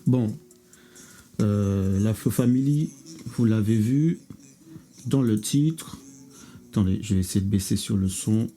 Bon, la Flow Family, vous l'avez vu dans le titre. Attendez, je vais essayer de baisser sur le son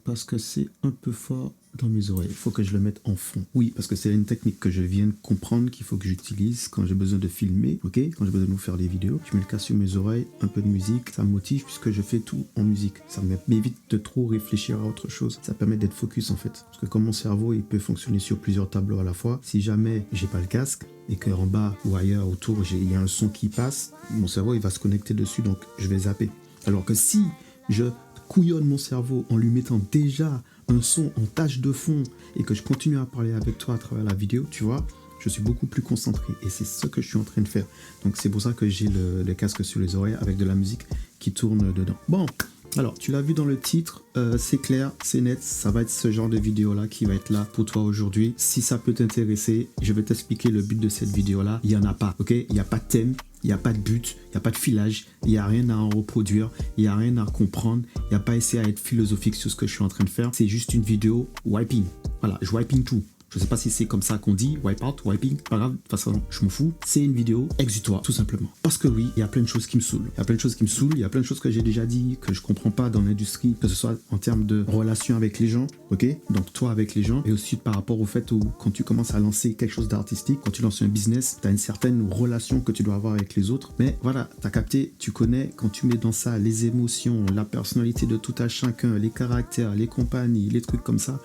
parce que c'est un peu fort dans mes oreilles. Il faut que je le mette en fond. Oui, parce que c'est une technique que je viens de comprendre qu'il faut que j'utilise quand j'ai besoin de filmer, ok? Quand j'ai besoin de vous faire des vidéos. Je mets le casque sur mes oreilles, un peu de musique, ça me motive puisque je fais tout en musique. Ça m'évite de trop réfléchir à autre chose. Ça permet d'être focus en fait. Parce que comme mon cerveau, il peut fonctionner sur plusieurs tableaux à la fois. Si jamais j'ai pas le casque et qu'en bas ou ailleurs autour, il y a un son qui passe, mon cerveau, il va se connecter dessus, donc je vais zapper. Alors que si je couillonne mon cerveau en lui mettant déjà un son en tâche de fond et que je continue à parler avec toi à travers la vidéo, tu vois, je suis beaucoup plus concentré et c'est ce que je suis en train de faire. Donc c'est pour ça que j'ai le casque sur les oreilles avec de la musique qui tourne dedans. Bon, alors tu l'as vu dans le titre, c'est clair, c'est net, ça va être ce genre de vidéo là qui va être là pour toi aujourd'hui. Si ça peut t'intéresser, je vais t'expliquer le but de cette vidéo là. Il n'y en a pas, ok? Il n'y a pas de thème. Il n'y a pas de but, il n'y a pas de filage, il n'y a rien à en reproduire, il n'y a rien à comprendre, il n'y a pas à essayer à être philosophique sur ce que je suis en train de faire. C'est juste une vidéo wiping. Voilà, je wiping tout. Je sais pas si c'est comme ça qu'on dit, wipe out, wiping, pas grave, de toute façon, je m'en fous. C'est une vidéo exutoire, tout simplement. Parce que oui, il y a plein de choses qui me saoulent. Il y a plein de choses qui me saoulent, il y a plein de choses que j'ai déjà dit, que je comprends pas dans l'industrie, que ce soit en termes de relation avec les gens, ok? Donc toi avec les gens, et aussi par rapport au fait où quand tu commences à lancer quelque chose d'artistique, quand tu lances un business, tu as une certaine relation que tu dois avoir avec les autres. Mais voilà, tu as capté, tu connais, quand tu mets dans ça les émotions, la personnalité de tout à chacun, les caractères, les compagnies, les trucs comme ça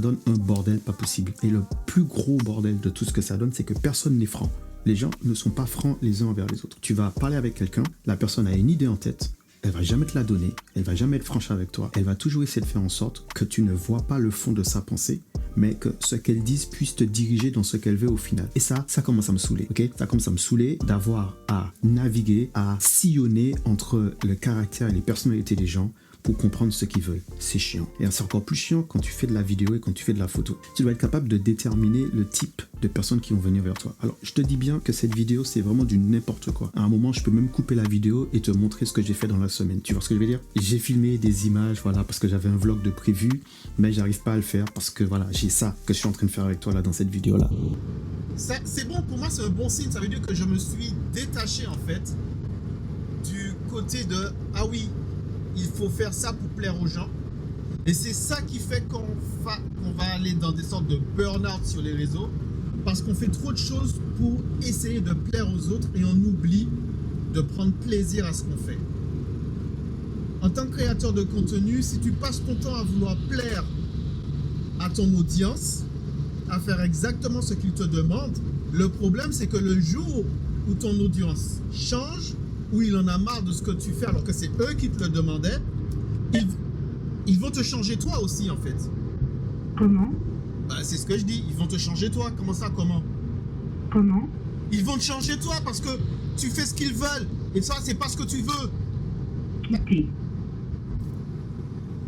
donne un bordel pas possible. Et le plus gros bordel de tout ce que ça donne, c'est que personne n'est franc. Les gens ne sont pas francs les uns envers les autres. Tu vas parler avec quelqu'un, la personne a une idée en tête, elle va jamais te la donner, elle va jamais être franche avec toi, elle va toujours essayer de faire en sorte que tu ne vois pas le fond de sa pensée, mais que ce qu'elle dise puisse te diriger dans ce qu'elle veut au final. Et ça commence à me saouler, ok? Ça commence à me saouler d'avoir à naviguer, à sillonner entre le caractère et les personnalités des gens pour comprendre ce qu'ils veulent. C'est chiant. Et c'est encore plus chiant quand tu fais de la vidéo et quand tu fais de la photo. Tu dois être capable de déterminer le type de personnes qui vont venir vers toi. Alors, je te dis bien que cette vidéo, c'est vraiment du n'importe quoi. À un moment, je peux même couper la vidéo et te montrer ce que j'ai fait dans la semaine. Tu vois ce que je veux dire? J'ai filmé des images, voilà, parce que j'avais un vlog de prévu, mais j'arrive pas à le faire parce que voilà, j'ai ça que je suis en train de faire avec toi là dans cette vidéo-là. C'est bon, pour moi, c'est un bon signe. Ça veut dire que je me suis détaché, en fait, du côté de « Ah oui, il faut faire ça pour plaire aux gens ». Et c'est ça qui fait qu'on va aller dans des sortes de burn-out sur les réseaux, parce qu'on fait trop de choses pour essayer de plaire aux autres et on oublie de prendre plaisir à ce qu'on fait. En tant que créateur de contenu, si tu passes ton temps à vouloir plaire à ton audience, à faire exactement ce qu'ils te demandent, le problème c'est que le jour où ton audience change, où il en a marre de ce que tu fais alors que c'est eux qui te le demandaient, ils vont te changer toi aussi en fait. Comment? C'est ce que je dis, ils vont te changer toi. Comment ça, comment? Comment? Ils vont te changer toi parce que tu fais ce qu'ils veulent. Et ça, c'est pas ce que tu veux. Quitter.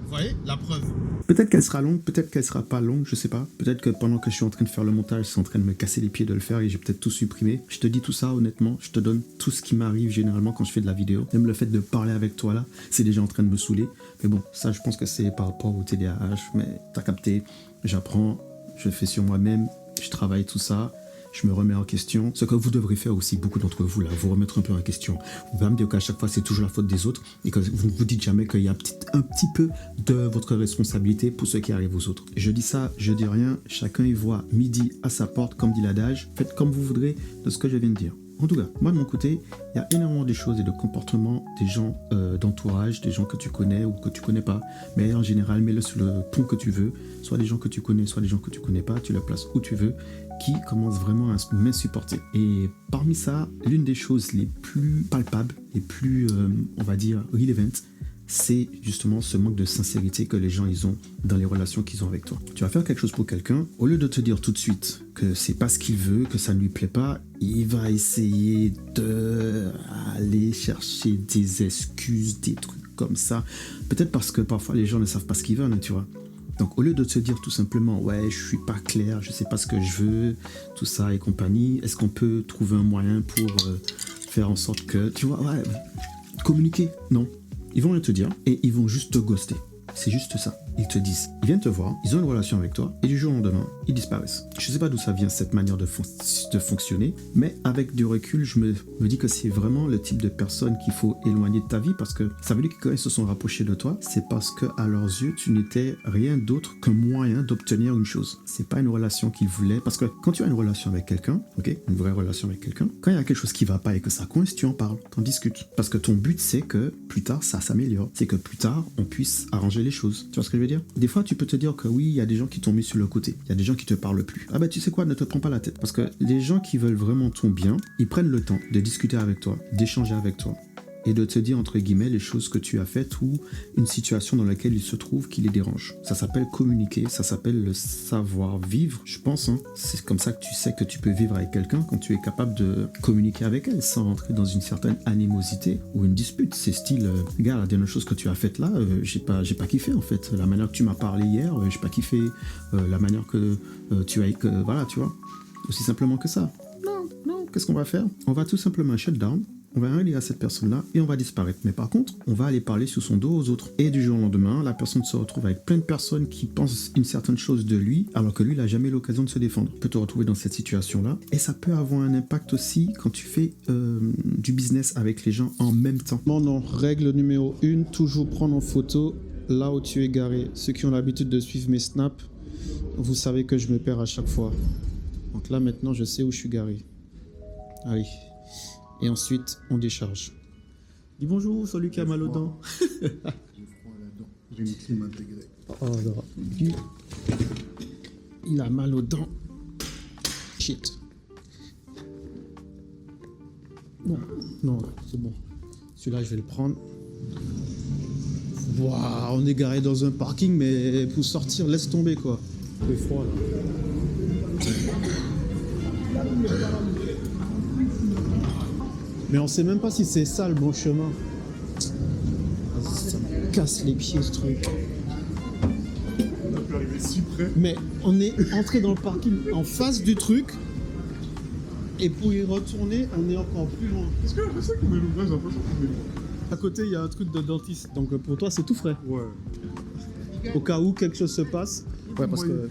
Vous voyez, la preuve. Peut-être qu'elle sera longue, peut-être qu'elle sera pas longue, je sais pas. Peut-être que pendant que je suis en train de faire le montage, c'est en train de me casser les pieds de le faire et j'ai peut-être tout supprimé. Je te dis tout ça honnêtement, je te donne tout ce qui m'arrive généralement quand je fais de la vidéo. Même le fait de parler avec toi là, c'est déjà en train de me saouler. Mais bon, ça je pense que c'est par rapport au TDAH, mais t'as capté, j'apprends, je fais sur moi-même, je travaille tout ça. Je me remets en question. Ce que vous devrez faire aussi, beaucoup d'entre vous, là, vous remettre un peu en question. Vous allez me dire qu'à chaque fois, c'est toujours la faute des autres et que vous ne vous dites jamais qu'il y a un petit peu de votre responsabilité pour ce qui arrive aux autres. Je dis ça, je dis rien. Chacun y voit midi à sa porte, comme dit l'adage. Faites comme vous voudrez de ce que je viens de dire. En tout cas, moi de mon côté, il y a énormément de choses et de comportements des gens d'entourage, des gens que tu connais ou que tu connais pas. Mais en général, mets-le sur le pont que tu veux. Soit des gens que tu connais, soit des gens que tu connais pas. Tu le places où tu veux, qui commencent vraiment à m'insupporter. Et parmi ça, l'une des choses les plus palpables, les plus, on va dire, relevant, c'est justement ce manque de sincérité que les gens ils ont dans les relations qu'ils ont avec toi. Tu vas faire quelque chose pour quelqu'un, au lieu de te dire tout de suite que c'est pas ce qu'il veut, que ça ne lui plaît pas, il va essayer d'aller chercher des excuses, des trucs comme ça. Peut-être parce que parfois les gens ne savent pas ce qu'ils veulent, tu vois. Donc au lieu de te dire tout simplement ouais je suis pas clair, je sais pas ce que je veux, tout ça et compagnie, est-ce qu'on peut trouver un moyen pour faire en sorte que, tu vois, ouais, communiquer? Non. Ils vont rien te dire et ils vont juste te ghoster. C'est juste ça. ils te disent, ils viennent te voir, ils ont une relation avec toi, et du jour au lendemain, ils disparaissent. Je sais pas d'où ça vient cette manière de fonctionner, mais avec du recul, je me dis que c'est vraiment le type de personne qu'il faut éloigner de ta vie, parce que ça veut dire que quand ils se sont rapprochés de toi, c'est parce que à leurs yeux, tu n'étais rien d'autre qu'un moyen d'obtenir une chose. C'est pas une relation qu'ils voulaient, parce que quand tu as une relation avec quelqu'un, ok, une vraie relation avec quelqu'un, quand il y a quelque chose qui va pas et que ça coince, tu en parles, t'en discutes. Parce que ton but, c'est que plus tard, ça s'améliore. C'est que plus tard, on puisse arranger les choses. Tu vois ce que je veux dire? Des fois, tu peux te dire que oui, il y a des gens qui t'ont mis sur le côté. Il y a des gens qui te parlent plus. Ah bah, tu sais quoi, ne te prends pas la tête. Parce que les gens qui veulent vraiment ton bien, ils prennent le temps de discuter avec toi, d'échanger avec toi, et de te dire, entre guillemets, les choses que tu as faites ou une situation dans laquelle il se trouve qui les dérange. Ça s'appelle communiquer, ça s'appelle le savoir-vivre, je pense. Hein. C'est comme ça que tu sais que tu peux vivre avec quelqu'un, quand tu es capable de communiquer avec elle sans rentrer dans une certaine animosité ou une dispute. C'est style, gars, la dernière chose que tu as faite là, j'ai pas kiffé en fait. La manière que tu m'as parlé hier, j'ai pas kiffé. La manière que tu as... voilà, tu vois. Aussi simplement que ça. Non, qu'est-ce qu'on va faire? On va tout simplement shut down. On va rien dire à cette personne-là et on va disparaître. Mais par contre, on va aller parler sous son dos aux autres. Et du jour au lendemain, la personne se retrouve avec plein de personnes qui pensent une certaine chose de lui, alors que lui, il n'a jamais eu l'occasion de se défendre. Tu peux te retrouver dans cette situation-là. Et ça peut avoir un impact aussi quand tu fais du business avec les gens en même temps. Non, règle numéro 1, toujours prendre en photo là où tu es garé. Ceux qui ont l'habitude de suivre mes snaps, vous savez que je me perds à chaque fois. Donc là, maintenant, je sais où je suis garé. Allez. Et ensuite, on décharge. Dis bonjour, celui qui a mal aux dents. J'ai froid à la dent. J'ai une clim intégrée. Oh là, il a mal aux dents. Shit. Non, c'est bon. Celui-là, je vais le prendre. Waouh, on est garé dans un parking, mais pour sortir, laisse tomber quoi. Il fait froid là. Mais on sait même pas si c'est ça le bon chemin. Ça me casse les pieds ce truc. On a pu arriver si près. Mais on est entré dans le parking en face du truc. Et pour y retourner, on est encore plus loin. Est-ce que j'ai l'impression qu'on est loin? J'ai l'impression qu'on est loin. À côté, il y a un truc de dentiste. Donc pour toi, c'est tout frais. Ouais. Au cas où quelque chose se passe. Ouais, parce que.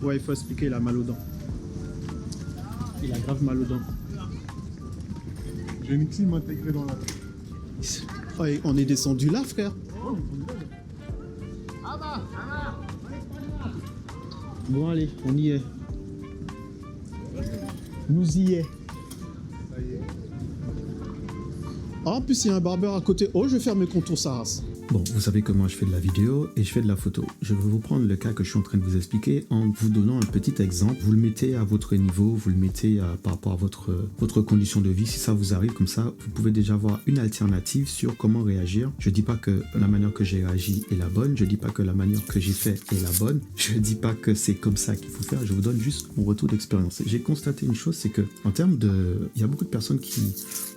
Ouais, il faut expliquer, il a mal aux dents. Il a grave mal aux dents. J'ai une clim intégrée dans la tête. Ouais, on est descendu là, frère. Bon, allez, on y est. Nous y est. Ça y est. Ah, en plus, il y a un barbeur à côté. Oh, je vais faire mes contours Saras. Bon, vous savez que moi je fais de la vidéo et je fais de la photo. Je vais vous prendre le cas que je suis en train de vous expliquer en vous donnant un petit exemple. Vous le mettez à votre niveau, vous le mettez par rapport à votre condition de vie. Si ça vous arrive comme ça, vous pouvez déjà avoir une alternative sur comment réagir. Je dis pas que la manière que j'ai réagi est la bonne. Je dis pas que la manière que j'ai fait est la bonne. Je dis pas que c'est comme ça qu'il faut faire. Je vous donne juste mon retour d'expérience. J'ai constaté une chose, c'est que en termes de... Il y a beaucoup de personnes qui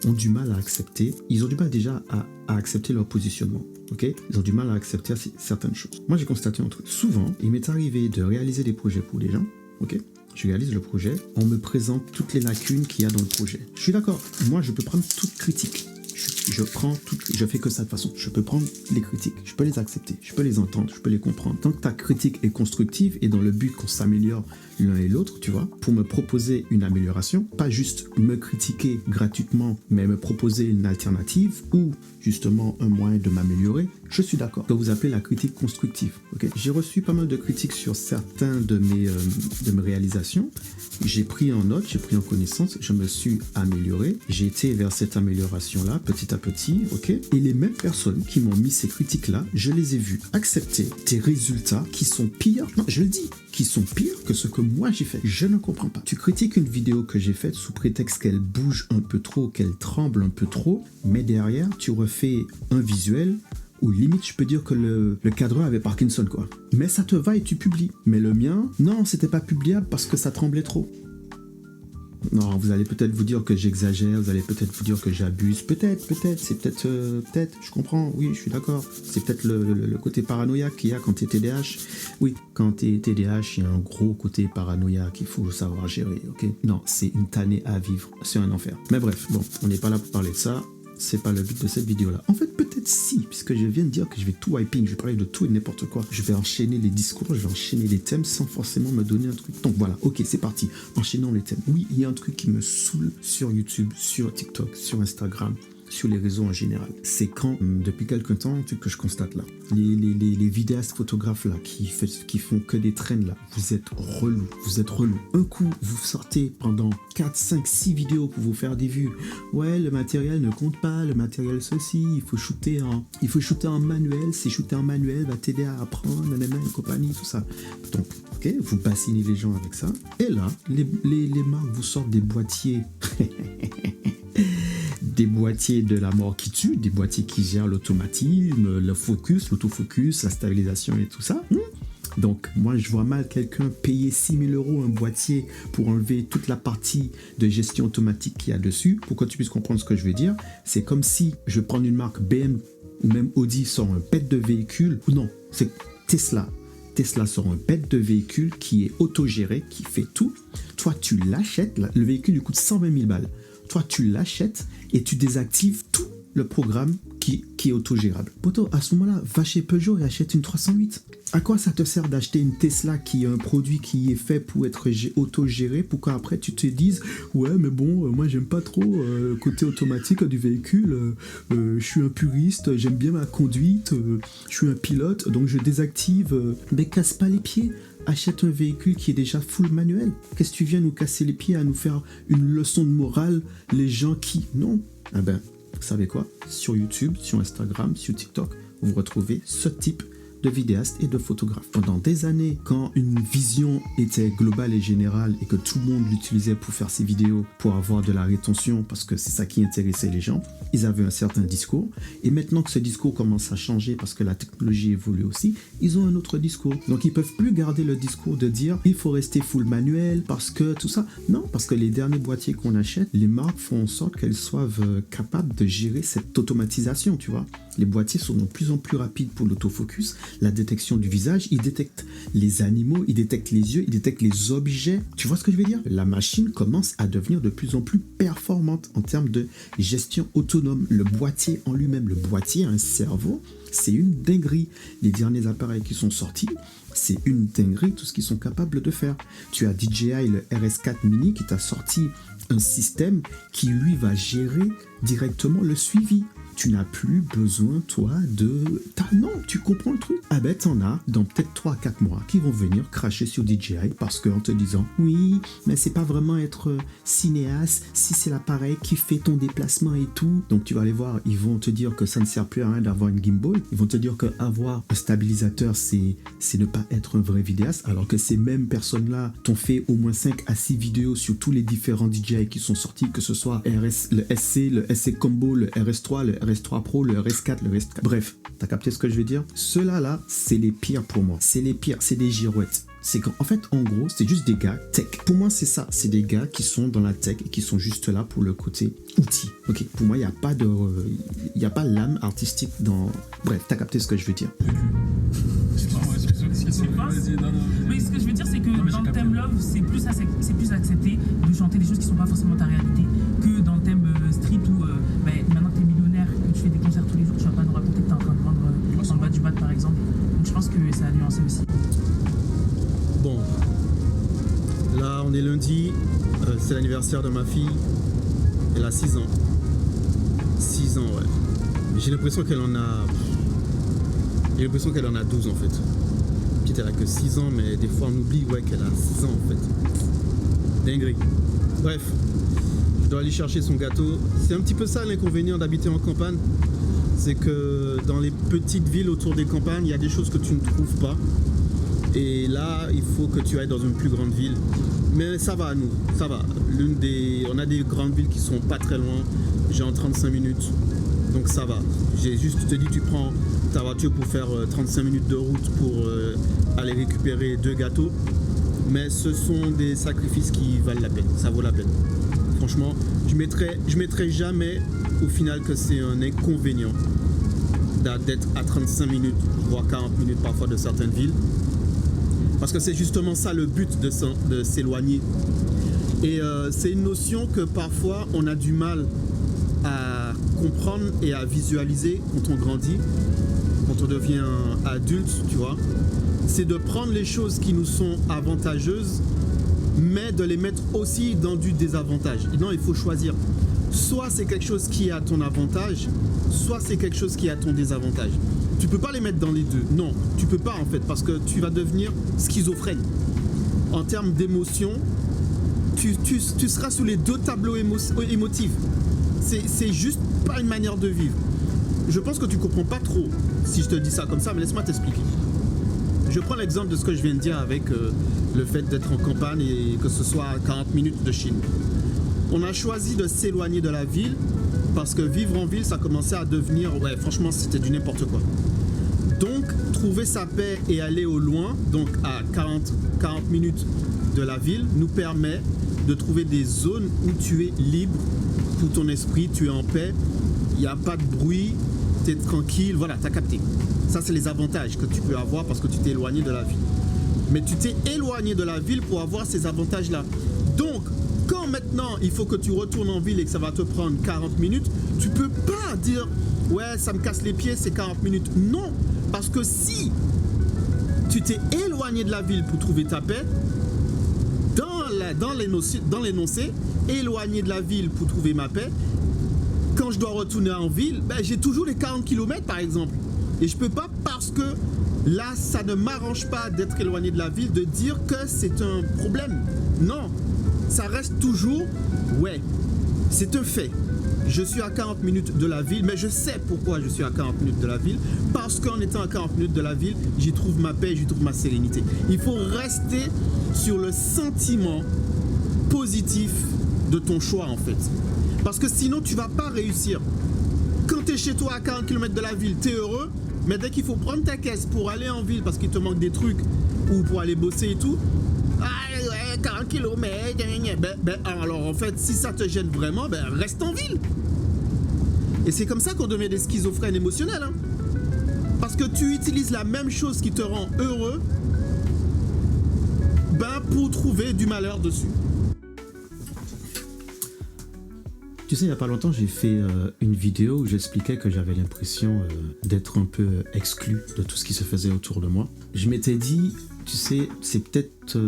ont du mal à accepter. Ils ont du mal déjà à accepter leur positionnement. Okay, ils ont du mal à accepter certaines choses. Moi, j'ai constaté un truc. Souvent, il m'est arrivé de réaliser des projets pour les gens. Ok, je réalise le projet. On me présente toutes les lacunes qu'il y a dans le projet. Je suis d'accord. Moi, je peux prendre toute critique. Je fais que ça de toute façon. Je peux prendre les critiques, je peux les accepter, je peux les entendre, je peux les comprendre. Tant que ta critique est constructive et dans le but qu'on s'améliore l'un et l'autre, tu vois, pour me proposer une amélioration, pas juste me critiquer gratuitement, mais me proposer une alternative ou justement un moyen de m'améliorer, je suis d'accord. Que vous appelez la critique constructive. Okay, j'ai reçu pas mal de critiques sur certains de mes réalisations. J'ai pris en note, j'ai pris en connaissance, je me suis amélioré, j'ai été vers cette amélioration-là petit à petit, ok. Et les mêmes personnes qui m'ont mis ces critiques-là, je les ai vues accepter des résultats qui sont pires, non, je le dis, qui sont pires que ce que moi j'ai fait. Je ne comprends pas. Tu critiques une vidéo que j'ai faite sous prétexte qu'elle bouge un peu trop, qu'elle tremble un peu trop, mais derrière, tu refais un visuel ou limite, je peux dire que le cadreur avait Parkinson, quoi. Mais ça te va et tu publies. Mais le mien, non, c'était pas publiable parce que ça tremblait trop. Non, vous allez peut-être vous dire que j'exagère, vous allez peut-être vous dire que j'abuse. Peut-être, c'est peut-être, je comprends, oui, je suis d'accord. C'est peut-être le côté paranoïaque qu'il y a quand t'es TDAH. Oui, quand t'es TDAH, il y a un gros côté paranoïaque qu'il faut savoir gérer, ok? Non, c'est une tannée à vivre, c'est un enfer. Mais bref, bon, on n'est pas là pour parler de ça. c'est pas le but de cette vidéo-là. En fait, peut-être si, puisque je viens de dire que je vais tout wiping, je vais parler de tout et n'importe quoi. Je vais enchaîner les discours, je vais enchaîner les thèmes sans forcément me donner un truc. Donc voilà, ok, c'est parti. Enchaînons les thèmes. Oui, il y a un truc qui me saoule sur YouTube, sur TikTok, sur Instagram, sur les réseaux en général. C'est quand, depuis quelques temps, un truc que je constate là, les vidéastes photographes là, qui font que des traînes là, vous êtes relous. Un coup, vous sortez pendant 4, 5, 6 vidéos pour vous faire des vues. Ouais, le matériel ne compte pas, le matériel ceci, il faut shooter en manuel, c'est shooter en manuel, va t'aider à apprendre, nanana, et compagnie, tout ça. Donc, ok, vous bassinez les gens avec ça. Et là, les marques vous sortent des boîtiers. Des boîtiers de la mort qui tue, des boîtiers qui gèrent l'automatisme, le focus, l'autofocus, la stabilisation et tout ça. Donc, moi, je vois mal quelqu'un payer 6 000 € un boîtier pour enlever toute la partie de gestion automatique qu'il y a dessus. Pour que tu puisses comprendre ce que je veux dire, c'est comme si je prends une marque BM ou même Audi sort un bête de véhicule. Ou non, c'est Tesla. Tesla sort un bête de véhicule qui est autogéré, qui fait tout. Toi, tu l'achètes, le véhicule lui coûte 120 000 balles. Toi, tu l'achètes et tu désactives tout le programme qui est autogérable. Poto, à ce moment-là, va chez Peugeot et achète une 308. À quoi ça te sert d'acheter une Tesla qui est un produit qui est fait pour être autogéré pour qu'après tu te dises ouais mais bon moi j'aime pas trop le côté automatique du véhicule, je suis un puriste, j'aime bien ma conduite, je suis un pilote donc je désactive. Mais casse pas les pieds. Achète un véhicule qui est déjà full manuel. Qu'est-ce que tu viens nous casser les pieds à nous faire une leçon de morale, les gens qui... Non. Ah ben, vous savez quoi? Sur YouTube, sur Instagram, sur TikTok, vous retrouvez ce type de vidéastes et de photographes. Pendant des années, quand une vision était globale et générale et que tout le monde l'utilisait pour faire ses vidéos, pour avoir de la rétention, parce que c'est ça qui intéressait les gens, ils avaient un certain discours. Et maintenant que ce discours commence à changer parce que la technologie évolue aussi, ils ont un autre discours. Donc ils peuvent plus garder le discours de dire il faut rester full manuel parce que tout ça. Non, parce que les derniers boîtiers qu'on achète, les marques font en sorte qu'elles soient capables de gérer cette automatisation, tu vois. Les boîtiers sont de plus en plus rapides pour l'autofocus, la détection du visage, ils détectent les animaux, ils détectent les yeux, ils détectent les objets. Tu vois ce que je veux dire? La machine commence à devenir de plus en plus performante en termes de gestion autonome. Le boîtier en lui-même, le boîtier a un cerveau, c'est une dinguerie. Les derniers appareils qui sont sortis, c'est une dinguerie tout ce qu'ils sont capables de faire. Tu as DJI, le RS4 Mini qui t'a sorti un système qui lui va gérer directement le suivi. Tu n'as plus besoin, toi, non, tu comprends le truc? Ah ben, t'en as, dans peut-être 3 à 4 mois, qui vont venir cracher sur DJI parce qu'en te disant, oui, mais c'est pas vraiment être cinéaste si c'est l'appareil qui fait ton déplacement et tout. Donc tu vas aller voir, ils vont te dire que ça ne sert plus à rien d'avoir une gimbal. Ils vont te dire qu'avoir un stabilisateur, c'est ne pas être un vrai vidéaste, alors que ces mêmes personnes-là t'ont fait au moins 5 à 6 vidéos sur tous les différents DJI qui sont sortis, que ce soit le SC Combo, le RS3, le RS3 Pro, le RS4, le RS4. Bref, t'as capté ce que je veux dire? Ceux-là, c'est les pires pour moi. C'est les pires, c'est des girouettes. C'est qu'en fait, en gros, c'est juste des gars tech. Pour moi, c'est ça. C'est des gars qui sont dans la tech et qui sont juste là pour le côté outil. Ok, pour moi, il n'y a pas l'âme artistique dans... Bref, t'as capté ce que je veux dire. Mais ce que je veux dire, c'est que dans le thème love, c'est plus accepté de chanter des choses qui sont pas forcément ta réalité que dans le thème street où maintenant que t'es millionnaire, que tu fais des concerts tous les jours, tu vas pas nous raconter que t'es en train de vendre en bas du bat par exemple. Donc je pense que ça a nuancé aussi. Bon, là on est lundi, c'est l'anniversaire de ma fille, elle a 6 ans. 6 ans, ouais. J'ai l'impression qu'elle en a 12 en fait. Elle a que 6 ans, mais des fois on oublie qu'elle a 6 ans en fait. Dinguerie. Bref, je dois aller chercher son gâteau. C'est un petit peu ça l'inconvénient d'habiter en campagne. C'est que dans les petites villes autour des campagnes, il y a des choses que tu ne trouves pas. Et là, il faut que tu ailles dans une plus grande ville. Mais ça va, nous, ça va. On a des grandes villes qui sont pas très loin. J'ai en 35 minutes. Donc ça va. J'ai juste te dit, tu prends ta voiture pour faire 35 minutes de route pour aller récupérer 2 gâteaux. Mais ce sont des sacrifices qui valent la peine. Ça vaut la peine. Franchement, je mettrai jamais au final que c'est un inconvénient d'être à 35 minutes, voire 40 minutes parfois de certaines villes. Parce que c'est justement ça le but de s'éloigner. Et c'est une notion que parfois on a du mal à comprendre et à visualiser quand on grandit, quand on devient adulte, tu vois, c'est de prendre les choses qui nous sont avantageuses, mais de les mettre aussi dans du désavantage. Et non, il faut choisir. Soit c'est quelque chose qui est à ton avantage, soit c'est quelque chose qui est à ton désavantage. Tu peux pas les mettre dans les deux. Non, tu peux pas en fait, parce que tu vas devenir schizophrène. En termes d'émotion, tu seras sous les deux tableaux émotifs. C'est juste pas une manière de vivre. Je pense que tu comprends pas trop si je te dis ça comme ça, mais laisse-moi t'expliquer. Je prends l'exemple de ce que je viens de dire avec le fait d'être en campagne et que ce soit à 40 minutes de chez nous. On a choisi de s'éloigner de la ville parce que vivre en ville, ça commençait à devenir... Ouais, franchement, c'était du n'importe quoi. Donc, trouver sa paix et aller au loin, donc à 40 minutes de la ville, nous permet de trouver des zones où tu es libre pour ton esprit, tu es en paix, il n'y a pas de bruit, tu es tranquille, voilà, tu as capté. Ça, c'est les avantages que tu peux avoir parce que tu t'es éloigné de la ville. Mais tu t'es éloigné de la ville pour avoir ces avantages-là. Donc, quand maintenant il faut que tu retournes en ville et que ça va te prendre 40 minutes, tu peux pas dire « Ouais, ça me casse les pieds, c'est 40 minutes ». Non, parce que si tu t'es éloigné de la ville pour trouver ta paix, dans l'énoncé, éloigné de la ville pour trouver ma paix, quand je dois retourner en ville, ben, j'ai toujours les 40 km par exemple. Et je peux pas parce que là, ça ne m'arrange pas d'être éloigné de la ville, de dire que c'est un problème. Non, ça reste toujours, ouais, c'est un fait. Je suis à 40 minutes de la ville, mais je sais pourquoi je suis à 40 minutes de la ville. Parce qu'en étant à 40 minutes de la ville, j'y trouve ma paix, j'y trouve ma sérénité. Il faut rester sur le sentiment positif de ton choix en fait. Parce que sinon, tu vas pas réussir. Quand tu es chez toi à 40 km de la ville, tu es heureux, mais dès qu'il faut prendre ta caisse pour aller en ville parce qu'il te manque des trucs ou pour aller bosser et tout, 40 km, alors en fait, si ça te gêne vraiment, reste en ville. Et c'est comme ça qu'on devient des schizophrènes émotionnels. Hein. Parce que tu utilises la même chose qui te rend heureux pour trouver du malheur dessus. Tu sais, il n'y a pas longtemps, j'ai fait une vidéo où j'expliquais que j'avais l'impression d'être un peu exclu de tout ce qui se faisait autour de moi. Je m'étais dit, tu sais, c'est peut-être...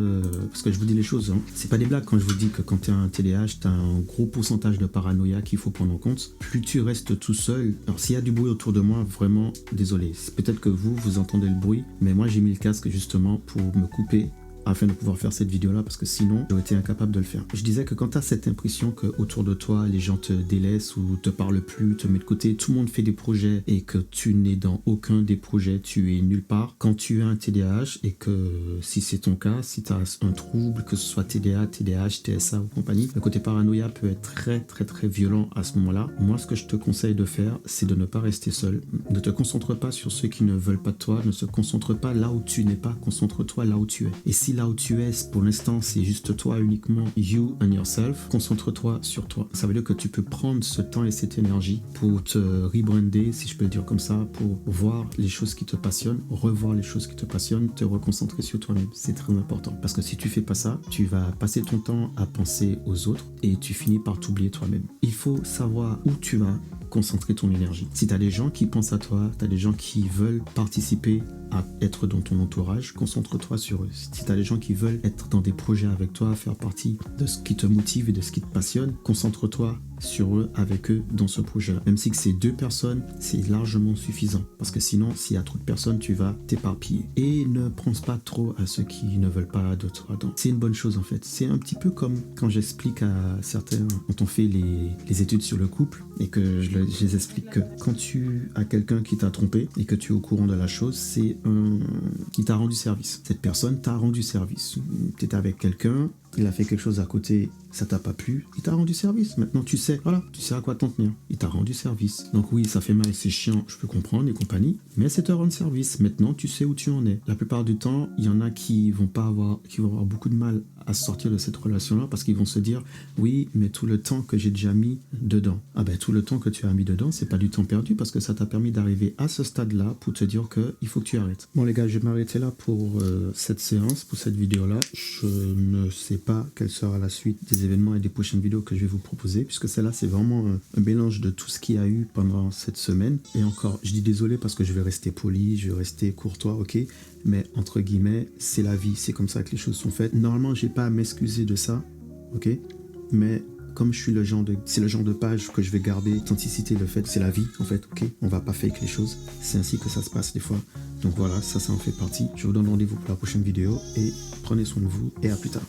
parce que je vous dis les choses, hein, c'est pas des blagues quand je vous dis que quand tu as un TDAH, tu as un gros pourcentage de paranoïa qu'il faut prendre en compte. Plus tu restes tout seul... Alors s'il y a du bruit autour de moi, vraiment, désolé. C'est peut-être que vous entendez le bruit, mais moi j'ai mis le casque justement pour me couper afin de pouvoir faire cette vidéo-là, parce que sinon, j'aurais été incapable de le faire. Je disais que quand tu as cette impression que autour de toi, les gens te délaissent ou te parlent plus, te mettent de côté, tout le monde fait des projets et que tu n'es dans aucun des projets, tu es nulle part. Quand tu as un TDAH et que si c'est ton cas, si tu as un trouble, que ce soit TDA, TDAH, TSA ou compagnie, le côté paranoïa peut être très très très violent à ce moment-là. Moi, ce que je te conseille de faire, c'est de ne pas rester seul. Ne te concentre pas sur ceux qui ne veulent pas de toi, ne se concentre pas là où tu n'es pas, concentre-toi là où tu es. Et si là où tu es, pour l'instant, c'est juste toi uniquement, you and yourself, concentre-toi sur toi. Ça veut dire que tu peux prendre ce temps et cette énergie pour te rebrander, si je peux le dire comme ça, pour voir les choses qui te passionnent, revoir les choses qui te passionnent, te reconcentrer sur toi-même. C'est très important. Parce que si tu fais pas ça, tu vas passer ton temps à penser aux autres et tu finis par t'oublier toi-même. Il faut savoir où tu vas concentrer ton énergie. Si tu as des gens qui pensent à toi, tu as des gens qui veulent participer à être dans ton entourage, concentre-toi sur eux. Si tu as des gens qui veulent être dans des projets avec toi, faire partie de ce qui te motive et de ce qui te passionne, concentre-toi sur eux, avec eux, dans ce projet-là. Même si c'est 2 personnes, c'est largement suffisant. Parce que sinon, s'il y a trop de personnes, tu vas t'éparpiller. Et ne pense pas trop à ceux qui ne veulent pas de toi. Donc, c'est une bonne chose en fait. C'est un petit peu comme quand j'explique à certains, quand on fait les études sur le couple, et que je les explique que quand tu as quelqu'un qui t'a trompé, et que tu es au courant de la chose, c'est qui t'a rendu service. Cette personne t'a rendu service. Tu étais avec quelqu'un, il a fait quelque chose à côté, ça t'a pas plu, il t'a rendu service. Maintenant tu sais, voilà, tu sais à quoi t'en tenir. Il t'a rendu service. Donc oui, ça fait mal, c'est chiant, je peux comprendre et compagnie, mais c'est te rendre service. Maintenant tu sais où tu en es. La plupart du temps, il y en a qui vont avoir beaucoup de mal à sortir de cette relation-là parce qu'ils vont se dire oui, mais tout le temps que j'ai déjà mis dedans. Ah ben tout le temps que tu as mis dedans, c'est pas du temps perdu parce que ça t'a permis d'arriver à ce stade-là pour te dire que il faut que tu arrêtes. Bon les gars, je vais m'arrêter là pour cette séance, pour cette vidéo-là. Je ne sais pas quelle sera la suite des événements et des prochaines vidéos que je vais vous proposer puisque celle-là c'est vraiment un mélange de tout ce qu'il y a eu pendant cette semaine. Et encore, je dis désolé parce que je vais rester poli, je vais rester courtois, ok, mais entre guillemets, c'est la vie, c'est comme ça que les choses sont faites. Normalement, j'ai pas à m'excuser de ça, ok, mais comme je suis c'est le genre de page que je vais garder, authenticité, le fait, c'est la vie en fait, ok, on va pas fake les choses, c'est ainsi que ça se passe des fois. Donc voilà, ça en fait partie. Je vous donne rendez-vous pour la prochaine vidéo et prenez soin de vous et à plus tard.